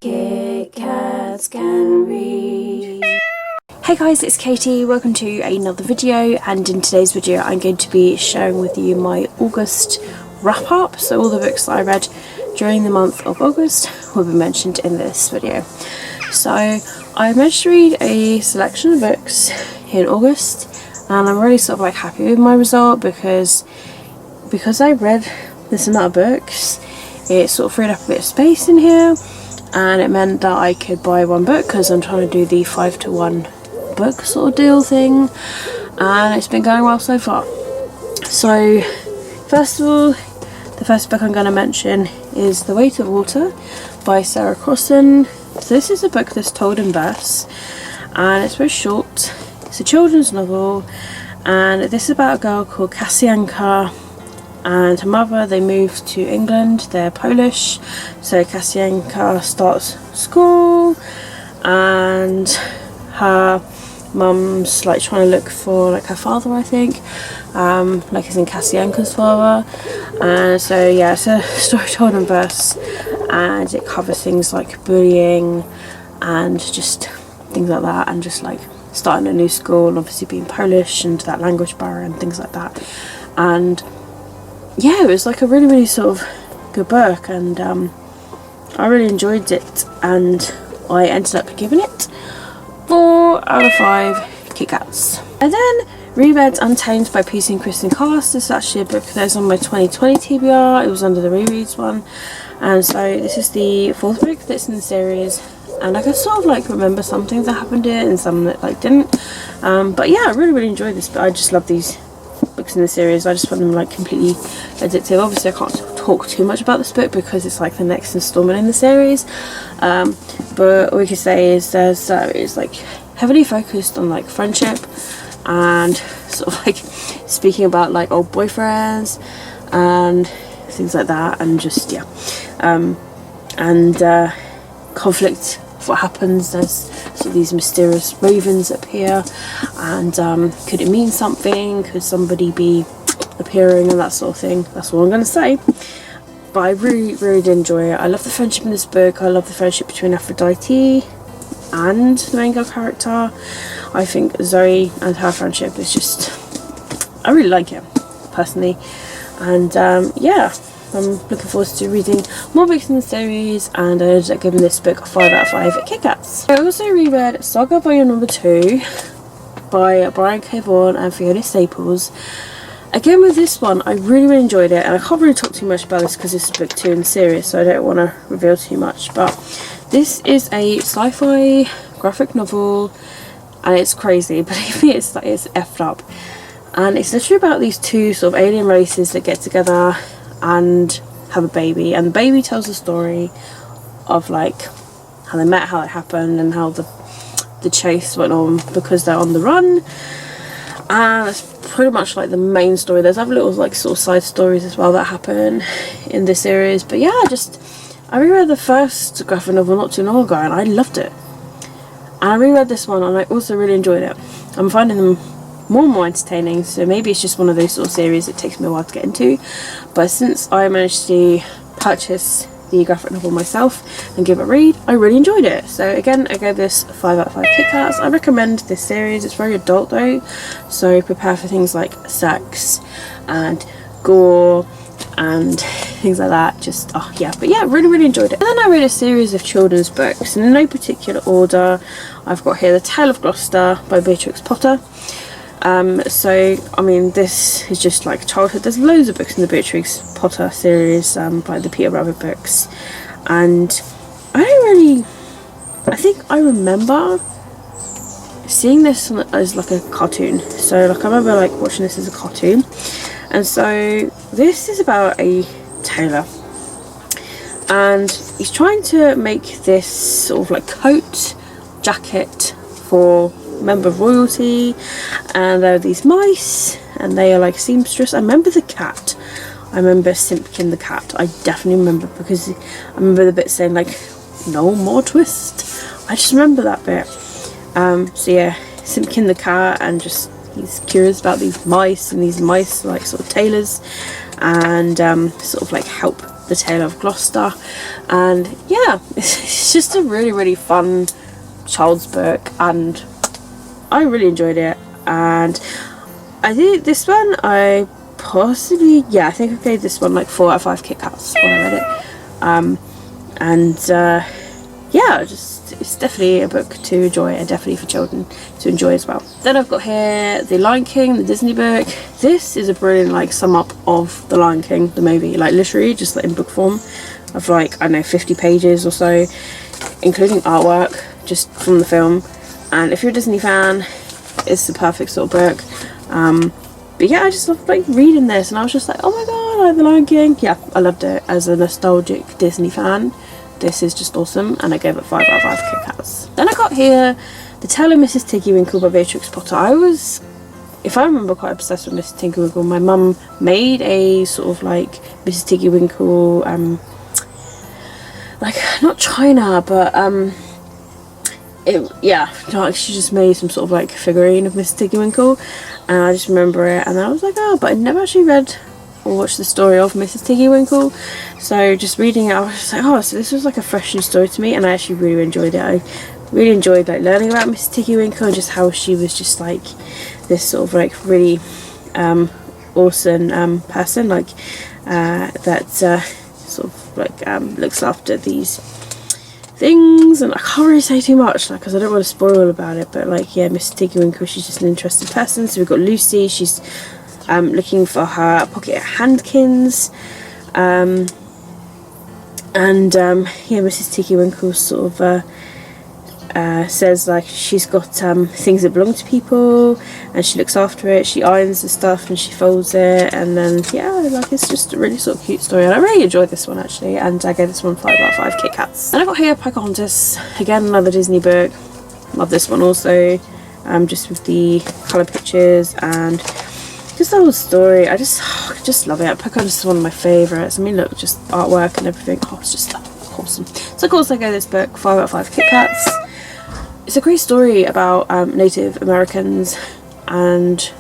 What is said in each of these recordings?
Kitkats can read. Hey guys, it's Katie. Welcome to another video, and in today's video I'm going to be sharing with you my August wrap up. So all the books that I read during the month of August will be mentioned in this video. So I managed to read a selection of books in August, and I'm really sort of like happy with my result because I read this amount of books. It sort of freed up a bit of space in here, and it meant that I could buy one book because I'm trying to do the 5-to-1 book sort of deal thing, and it's been going well so far. So first of all, the first book I'm going to mention is The Weight of Water by Sarah Crossan. So this is a book that's told in verse, and it's very short. It's a children's novel, and this is about a girl called Kasianka and her mother. They moved to England. They're Polish, so Kasianka starts school and her mum's like trying to look for like her father, I think, like as in Kasianka's father. And so yeah, it's a story told in verse, and it covers things like bullying and just things like that, and just like starting a new school and obviously being Polish and that language barrier and things like that. And yeah, it was like a really sort of good book, and I really enjoyed it, and I ended up giving it 4 out of 5 Kitkats. And then reread Untamed by PC and Kristen Cast. This is actually a book that's on my 2020 TBR. It was under the rereads one, and so this is the 4th book that's in the series, and I can sort of like remember some things that happened in it and some that like didn't, but yeah, I really enjoyed this. But I just love these books in the series. I just find them like completely addictive. Obviously I can't talk too much about this book because it's like the next installment in the series, but what we could say is it's like heavily focused on like friendship and sort of like speaking about like old boyfriends and things like that, and just yeah, and conflict. What happens as sort of these mysterious ravens appear, and could it mean something, could somebody be appearing, and that sort of thing. That's all I'm going to say, but I really did enjoy it. I love the friendship in this book. I love the friendship between Aphrodite and the main girl character. I think Zoe and her friendship is just, I really like it personally, and yeah, I'm looking forward to reading more books in the series, and I ended up giving this book a 5 out of 5 Kitkats. I also reread Saga Volume Number 2 by Brian K. Vaughan and Fiona Staples. Again with this one, I really enjoyed it, and I can't really talk too much about this because this is book 2 in the series, so I don't want to reveal too much, but this is a sci-fi graphic novel, and it's crazy. Believe me, it's effed up, and it's literally about these two sort of alien races that get together and have a baby, and the baby tells the story of like how they met, how it happened, and how the chase went on because they're on the run, and that's pretty much like the main story. There's other little like sort of side stories as well that happen in this series, but yeah, I reread the first graphic novel not too long ago and I loved it, and I reread this one and I also really enjoyed it. I'm finding them more and more entertaining, so maybe it's just one of those sort of series that takes me a while to get into, but since I managed to purchase the graphic novel myself and give it a read, I really enjoyed it. So again, I gave this 5 out of 5 Kitkats. I recommend this series. It's very adult though, so prepare for things like sex and gore and things like that. Just oh yeah, but yeah, really enjoyed it. And then I read a series of children's books, and in no particular order. I've got here The Tale of Gloucester by Beatrix Potter. So I mean, this is just like childhood. There's loads of books in the Beatrix Potter series by the Peter Rabbit books, and I think I remember seeing this as like a cartoon. So like I remember like watching this as a cartoon, and so this is about a tailor, and he's trying to make this sort of like coat jacket for member of royalty, and there are these mice and they are like seamstress. I remember the cat. I remember Simpkin the cat. I definitely remember, because I remember the bit saying like no more twist. I just remember that bit. So yeah, Simpkin the cat, and just he's curious about these mice, and these mice like sort of tailors, and sort of like help the The Tale of Gloucester, and yeah, it's just a really fun child's book, and I really enjoyed it. And I think this one I think I gave this one like 4 out of 5 Kitkats when I read it. Yeah, it's definitely a book to enjoy, and definitely for children to enjoy as well. Then I've got here The Lion King, the Disney book. This is a brilliant like sum up of The Lion King, the movie, like literally just like in book form, of like, I don't know, 50 pages or so, including artwork just from the film. And if you're a Disney fan, it's the perfect sort of book. But yeah, I just love like reading this, and I was just like, oh my god, I like The Lion King. Yeah, I loved it. As a nostalgic Disney fan, this is just awesome, and I gave it 5 out of 5 Kitkats. Then I got here The Tale of Mrs. Tiggy-Winkle by Beatrix Potter. I was, if I remember, quite obsessed with Mrs. Tiggy-Winkle. My mum made a sort of like Mrs. Tiggy-Winkle, like not china, but she just made some sort of like figurine of Mrs. Tiggy-Winkle, and I just remember it, and I was like, oh, but I never actually read or watched the story of Mrs. Tiggy-Winkle. So just reading it, I was just like, oh, so this was like a fresh new story to me, and I actually really enjoyed it. I really enjoyed like learning about Mrs. Tiggy-Winkle, and just how she was just like this sort of like really awesome person, like that sort of like looks after these things. And I can't really say too much, like, because I don't want to spoil all about it, but like, yeah, Mrs. Tiggy-Winkle, she's just an interesting person. So we've got Lucy, she's looking for her pocket handkins, yeah, Mrs. Tiggy-Winkle sort of says like she's got things that belong to people, and she looks after it, she irons the stuff and she folds it, and then yeah, like it's just a really sort of cute story, and I really enjoyed this one actually, and I gave this one 5 out of 5 Kitkats. And I got here Pocahontas, again another Disney book. Love this one also, just with the colour pictures and just the whole story. I just love it. Pocahontas is one of my favourites. I mean, look, just artwork and everything. Oh, it's just awesome. So of course I gave this book 5 out of 5 Kitkats. It's a great story about Native Americans, and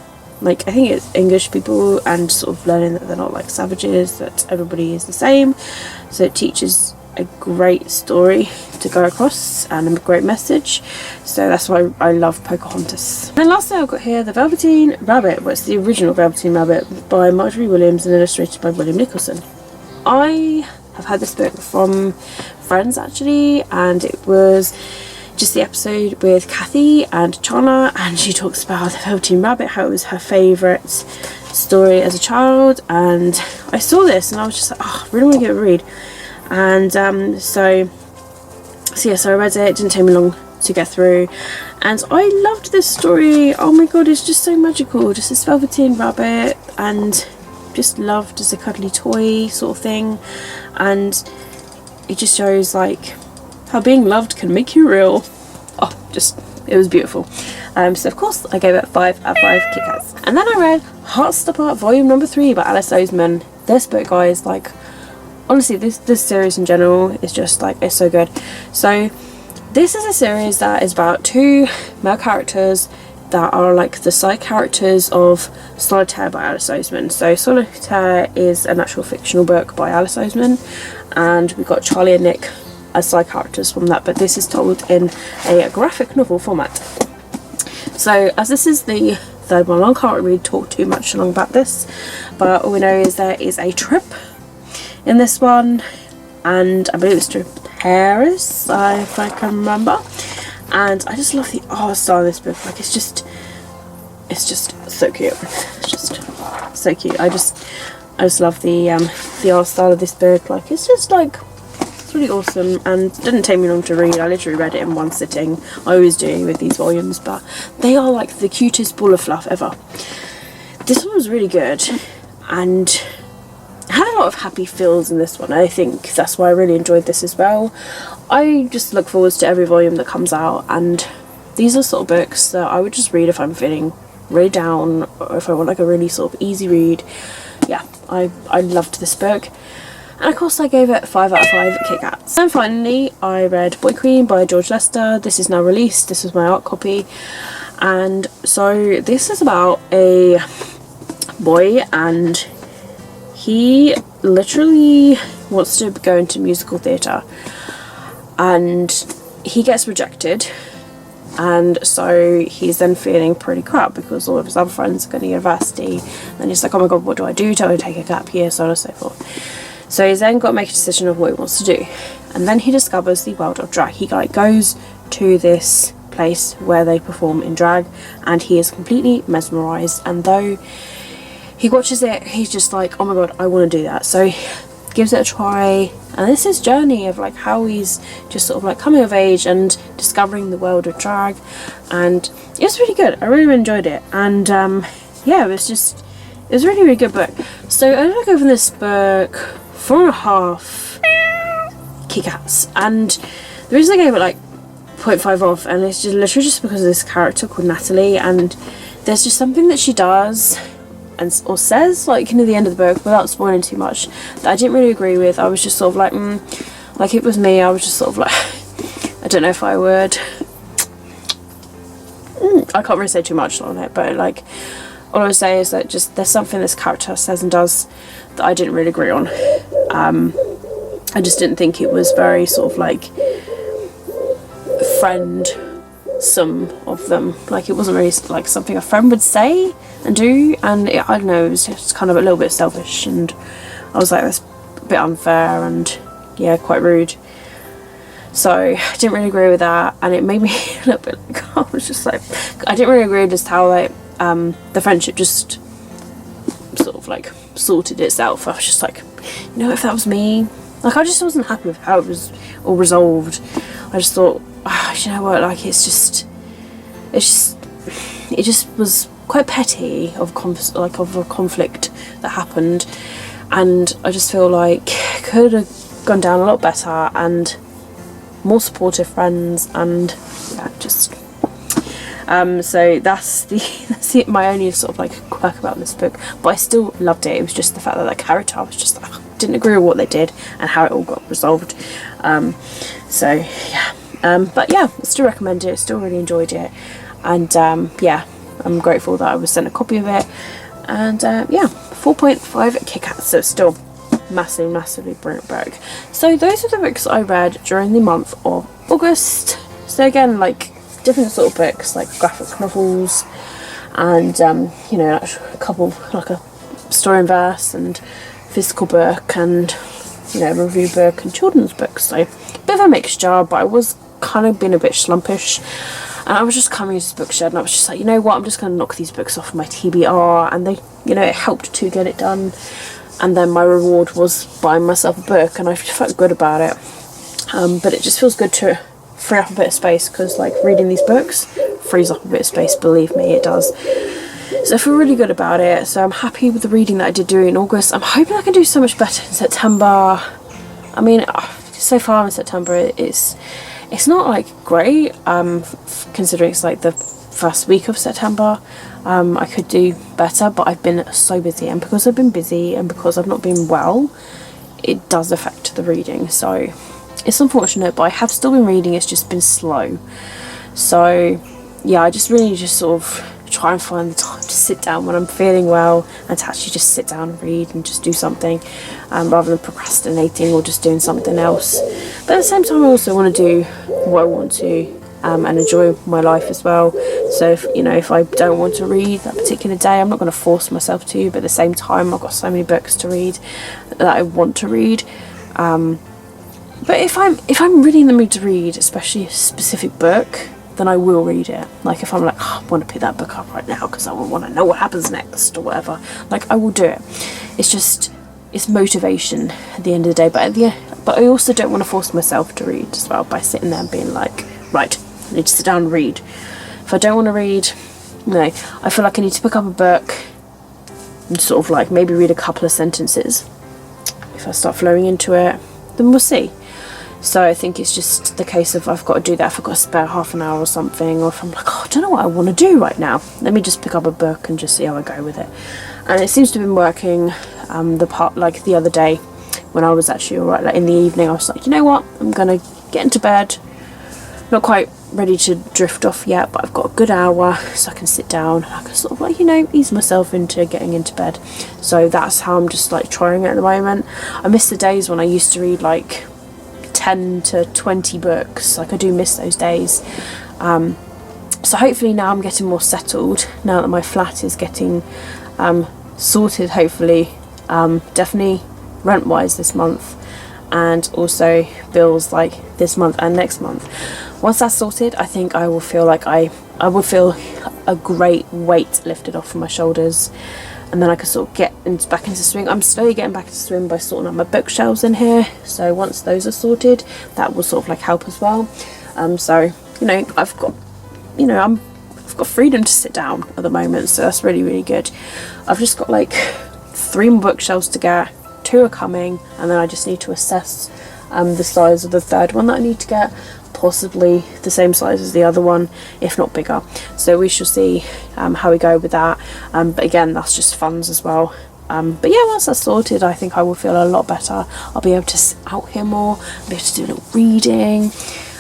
like I think it's English people, and sort of learning that they're not like savages, that everybody is the same. So it teaches a great story to go across, and a great message. So that's why I love Pocahontas. And lastly I've got here The Velveteen Rabbit. Well, it's the original Velveteen Rabbit by Marjorie Williams and illustrated by William Nicholson. I have had this book from friends actually, and it was just the episode with Kathy and Chana, and she talks about The Velveteen Rabbit, how it was her favourite story as a child. And I saw this and I was just like, oh, I really want to give it a read. And so I read it. It didn't take me long to get through, and I loved this story. Oh my god, it's just so magical, just this Velveteen Rabbit, and just loved as a cuddly toy sort of thing. And it just shows like how being loved can make you real. Oh, just, it was beautiful. So of course I gave it 5 out of 5 Kitkats. And then I read Heartstopper Volume Number 3 by Alice Oseman. This book, guys, like honestly, this series in general is just like, it's so good. So this is a series that is about 2 male characters that are like the side characters of Solitaire by Alice Oseman. So Solitaire is an actual fictional book by Alice Oseman, and we've got Charlie and Nick as side characters from that, but this is told in a graphic novel format. So as this is the third one, I can't really talk too much along about this, but all we know is there is a trip in this one, and I believe it's to Paris, if I can remember. And I just love the art style of this book. Like it's just so cute. It's just so cute. I just love the art style of this book. Like it's just like, it's really awesome, and it didn't take me long to read. I literally read it in one sitting. I always do with these volumes, but they are like the cutest ball of fluff ever. This one was really good, and I had a lot of happy feels in this one. I think that's why I really enjoyed this as well. I just look forward to every volume that comes out, and these are sort of books that I would just read if I'm feeling really down, or if I want like a really sort of easy read. Yeah, I loved this book. And of course I gave it 5 out of 5 Kitkats. And finally I read Boy Queen by George Lester. This is now released. This was my art copy. And so this is about a boy, and he literally wants to go into musical theatre, and he gets rejected, and so he's then feeling pretty crap because all of his other friends are going to university, and he's like, oh my god, what do I do? Do I take a gap year, so on and so forth. So he's then got to make a decision of what he wants to do, and then he discovers the world of drag. He like goes to this place where they perform in drag, and he is completely mesmerised, and though he watches it, he's just like, oh my god, I want to do that. So he gives it a try, and this is journey of like how he's just sort of like coming of age and discovering the world of drag, and it's really good. I really enjoyed it, and yeah, it was a really, really good book. So I look over this book 4.5 Kitkats, and the reason I gave it like 0.5 off, and it's just literally just because of this character called Natalie, and there's just something that she does or says like near the end of the book, without spoiling too much, that I didn't really agree with. I was just sort of like, like it was me, I was just sort of like, I don't know if I would, I can't really say too much on it, but like all I would say is that just there's something this character says and does that I didn't really agree on. I just didn't think it was very sort of like some of them, like it wasn't really like something a friend would say and do, and I don't know, it was just kind of a little bit selfish, and I was like, that's a bit unfair and yeah, quite rude. So I didn't really agree with that, and it made me a little bit like, I was just like, I didn't really agree with just how like the friendship just sort of like sorted itself. I was just like, you know, if that was me, like I just wasn't happy with how it was all resolved. I just thought, you know what, like it just was quite petty of a conflict that happened, and I just feel like could have gone down a lot better, and more supportive friends, and yeah, just so that's my only sort of like quirk about this book, but I still loved it. It was just the fact that that character, I was just like, didn't agree with what they did and how it all got resolved. So yeah, but yeah, I still recommend it, still really enjoyed it, and yeah, I'm grateful that I was sent a copy of it, and yeah, 4.5 Kitkats, so still massively brilliant book. So those are the books I read during the month of August. So again, like different sort of books, like graphic novels, and you know, a couple, like a story and verse and physical book, and you know, review book and children's books. So a bit of a mixture, but I was kind of being a bit slumpish, and I was just coming to this bookshed, and I was just like, you know what, I'm just going to knock these books off my TBR, and they, you know, it helped to get it done, and then my reward was buying myself a book, and I felt good about it. But it just feels good to free up a bit of space, because like reading these books frees up a bit of space, believe me, it does. So I feel really good about it, so I'm happy with the reading that I did do in August. I'm hoping I can do so much better in September. I mean, so far in September it's not like great, considering it's like the first week of September. I could do better, but I've been so busy, and because I've been busy and because I've not been well, it does affect the reading. So it's unfortunate, but I have still been reading, it's just been slow. So yeah, I just really just sort of try and find the time to sit down when I'm feeling well, and to actually just sit down and read and just do something, rather than procrastinating or just doing something else. But at the same time, I also want to do what I want to, and enjoy my life as well. So if, you know, if I don't want to read that particular day, I'm not going to force myself to, but at the same time, I've got so many books to read that I want to read. But if I'm really in the mood to read, especially a specific book, then I will read it. Like if I'm like, oh, I want to pick that book up right now because I want to know what happens next or whatever, like I will do it. It's just, it's motivation at the end of the day. But I also don't want to force myself to read as well by sitting there and being like, right, I need to sit down and read. If I don't want to read, no, I feel like I need to pick up a book and sort of like maybe read a couple of sentences. If I start flowing into it, then we'll see. So I think it's just the case of I've got to do that if I've got to spare half an hour or something, or if I'm like, oh, I don't know what I want to do right now, let me just pick up a book and just see how I go with it. And it seems to have been working. The other day when I was actually alright, like in the evening, I was like, you know what, I'm gonna get into bed, I'm not quite ready to drift off yet, but I've got a good hour so I can sit down and I can sort of like, you know, ease myself into getting into bed. So that's how I'm just like trying it at the moment. I miss the days when I used to read like 10 to 20 books. Like I do miss those days. So hopefully now I'm getting more settled, now that my flat is getting sorted, hopefully, definitely rent wise this month, and also bills like this month and next month. Once that's sorted, I think I will feel like I will feel a great weight lifted off from my shoulders, and then I can sort of get back into swing. I'm slowly getting back into swing by sorting out my bookshelves in here, so once those are sorted, that will sort of like help as well. So, you know, I've got freedom to sit down at the moment, so that's really, really good. I've just got like 3 more bookshelves to get, 2 are coming, and then I just need to assess the size of the 3rd one that I need to get, possibly the same size as the other one, if not bigger. So we shall see how we go with that, but again, that's just funds as well. But yeah, once that's sorted, I think I will feel a lot better. I'll be able to sit out here more, I'll be able to do a little reading.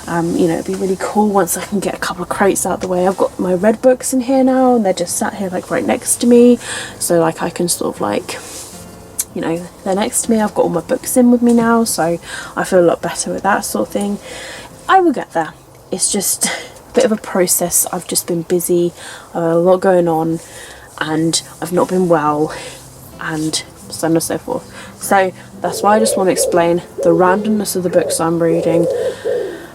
You know, it'd be really cool once I can get a couple of crates out of the way. I've got my red books in here now, and they're just sat here like right next to me, so like I can sort of like, you know, they're next to me. I've got all my books in with me now, so I feel a lot better with that sort of thing. I will get there. It's just a bit of a process. I've just been busy, a lot going on, and I've not been well, and so on and so forth. So that's why I just want to explain the randomness of the books I'm reading,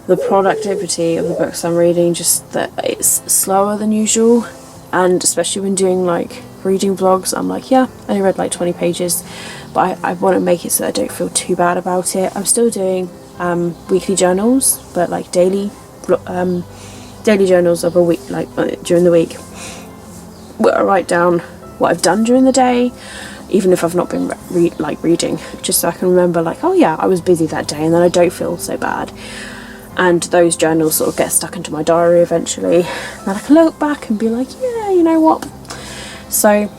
the productivity of the books I'm reading, just that it's slower than usual, and especially when doing like reading vlogs, I'm like, yeah, I only read like 20 pages, but I want to make it so that I don't feel too bad about it. I'm still doing weekly journals, but like daily journals of a week, like during the week, where I write down what I've done during the day, even if I've not been reading, just so I can remember like, oh yeah, I was busy that day, and then I don't feel so bad. And those journals sort of get stuck into my diary eventually, and I can look back and be like, yeah, you know what. So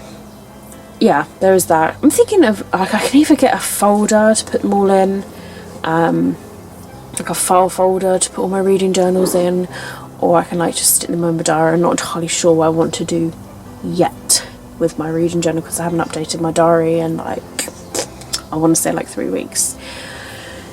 yeah, there is that. I'm thinking of like, I can either get a folder to put them all in, like a file folder to put all my reading journals in, or I can like just stick them in my diary. I'm not entirely sure what I want to do yet with my reading journal, because I haven't updated my diary in like, I want to say like 3 weeks.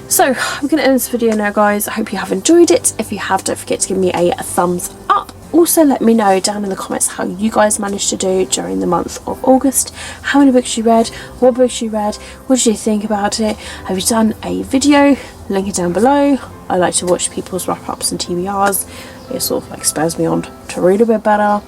So I'm going to end this video now, guys. I hope you have enjoyed it. If you have, don't forget to give me a thumbs up. Also, let me know down in the comments how you guys managed to do during the month of August. How many books you read, what books you read, what did you think about it? Have you done a video? Link it down below. I like to watch people's wrap-ups and TBRs. It sort of like spurs me on to read a bit better.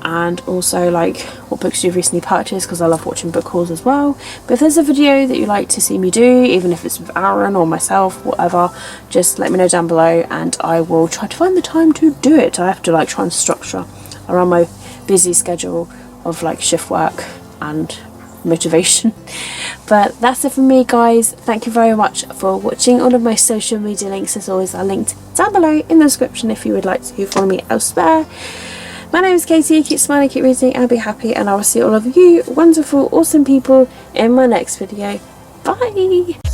And also like what books you've recently purchased, because I love watching book hauls as well. But if there's a video that you like to see me do, even if it's with Aaron or myself, whatever, just let me know down below and I will try to find the time to do it. I have to like try and structure around my busy schedule of like shift work and motivation. But that's it from me, guys. Thank you very much for watching. All of my social media links as always are linked down below in the description if you would like to follow me elsewhere. My name is Katie. Keep smiling, keep reading, and be happy, and I will see all of you wonderful, awesome people in my next video. Bye!